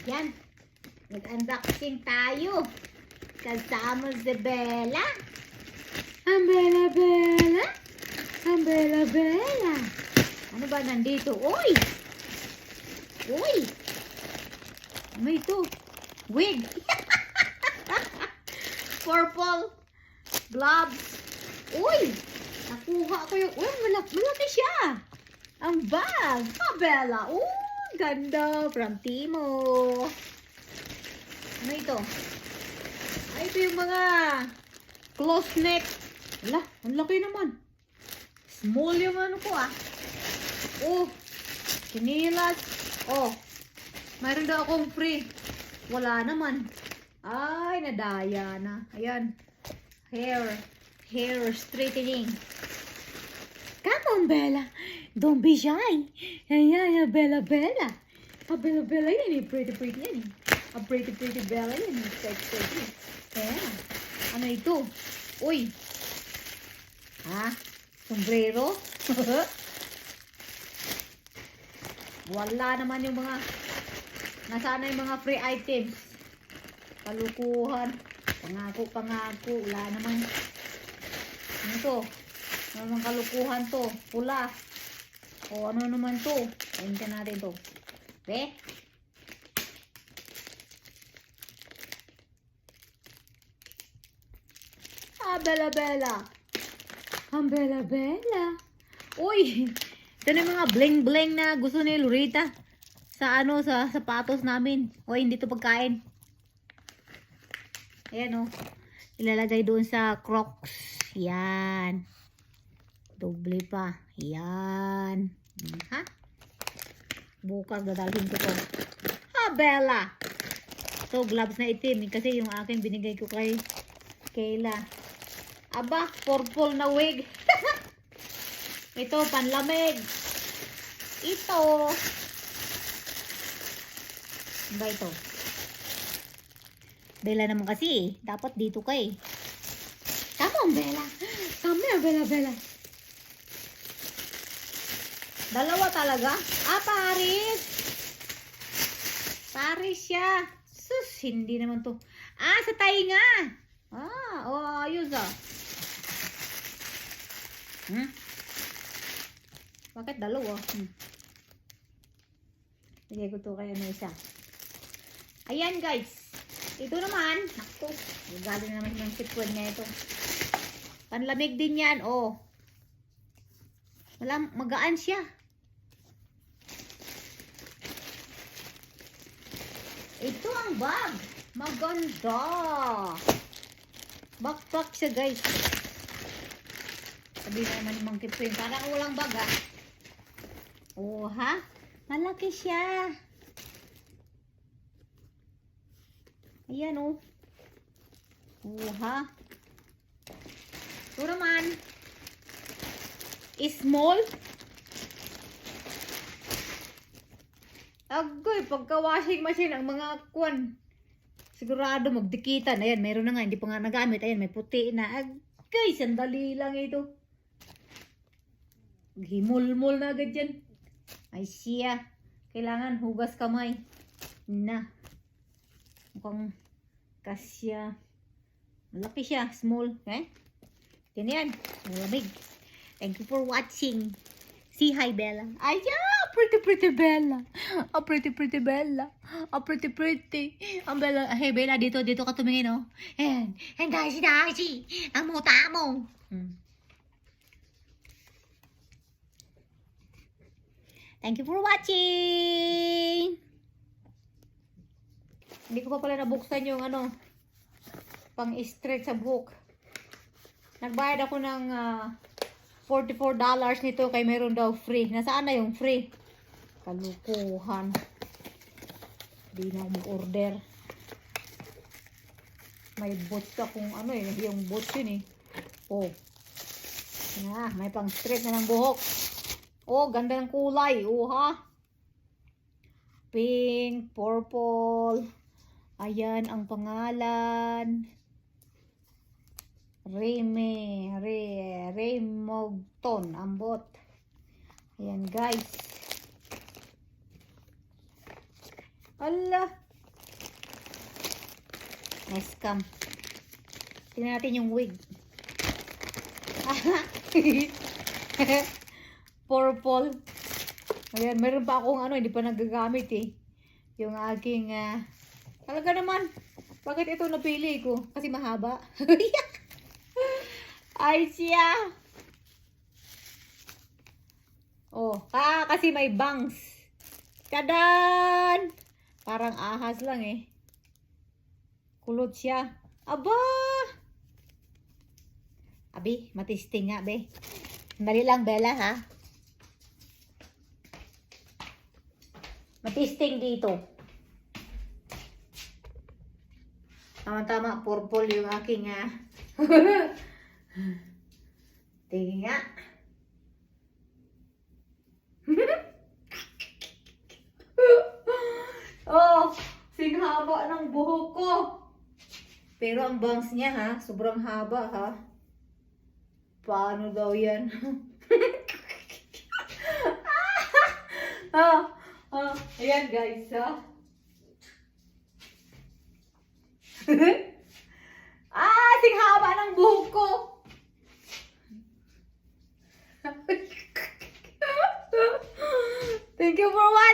Yan. Mag-unboxing tayo. Kasama si Bella. Ang Bella Bella. Ang Bella Bella. Ano ba nandito? Uy! Uy! Ano ito? Wig. Purple gloves. Uy! Nakuha ko yung... Uy, malaki siya. Ang bag. Bella. Ganda. From Timo. Ano ito? Ay, ito yung mga close neck. Wala, ang laki naman. Small yung ano ko Sinilas. Mayroon daw akong free. Wala naman. Ay, nadaya na. Ayan. Hair straightening. Come on, Bella. Don't be shy. Ayan, Bella Bella. Bella Bella yan pretty yan A pretty Bella yan Sexy. Ayan. Ano ito? Uy. Sombrero? Wala naman yung mga nasana yung mga free items. Kalukuhan. Pangako. Wala naman. Ano to? Ano naman kalukuhan to? Pula. Ano naman to? Tingnan natin to. Bella Bella. Ang Bella Bella. Uy! Ito na yung mga bling-bling na gusto ni Lorita. Sa sapatos namin. Hindi to pagkain. Ayan ilalagay doon sa Crocs. Yan. Doble pa. Yan. Bukas dadalhin ko to. Bella. Ito, gloves na itim. Kasi yung akin binigay ko kay Kayla. Aba, purple na wig. Ito, panlamig. Ito. Ba ito? Bella naman kasi dapat dito ka Come on, Bella. Come here, Bella. Dalawa talaga? Paris. Paris siya. Sus, hindi naman to. Sa tainga. Ayos Bakit dalawa? Lagay ko to kaya isa. Ayan guys. Ito naman. Naku. Galing naman yung sipon niya ito. Panlamig din yan. Magaan siya. Ito ang bag. Maganda. Backpack siya guys. Sabi naman ni Monkey Print. Parang walang bag Malaki siya. Ayan Ito naman. Small. Agoy, pagka washing machine ang mga sigurado magdikitan. Ayan, meron na nga. Hindi pa nga nagamit. Ayan, may puti na. Agoy, sandali lang ito. Himul-mul na agad yan. Ay siya. Kailangan hugas kamay. Mukhang kasya. Malaki siya. Small. Yan. Malamig. Thank you for watching. Say hi, Bella. Pretty Bella. Pretty Bella. Pretty. Ang Bella. Hey, Bella, dito ka tumingin, And Daisy. Ang muta mo. Thank you for watching. Hindi ko pa pala nabuksan yung pang-stretch sa book. Nagbayad ako ng $44 nito kay meron daw free. Nasaan na yung free? Kalukuhan. Hindi na mag-order. May boots akong yung boots yun may pang-stretch na ng buhok. Ganda ng kulay. Pink, purple. Ayan ang pangalan. Raymogton. Ambot. Ayan guys. Ala, scam. Tingnan natin yung wig. Purple. Ayan, meron pa akong hindi pa nagagamit eh. Yung aking, talaga naman. Bakit ito napili ko? Kasi mahaba. Ay siya. Oh, kasi may bangs. Tadan! Parang ahas lang eh. Kulot siya. Aba! Abi, matisting nga, be. Dali lang, Bella, ha? Matisting dito. Tama-tama, purple yung aking, tingin nga. Oh, singhaba ng buhok ko. Pero ang bangs niya, ha? Sobrang haba, ha? Paano daw yan? Ayan guys, ha? Singhaba ng buhok ko. Thank you for watching.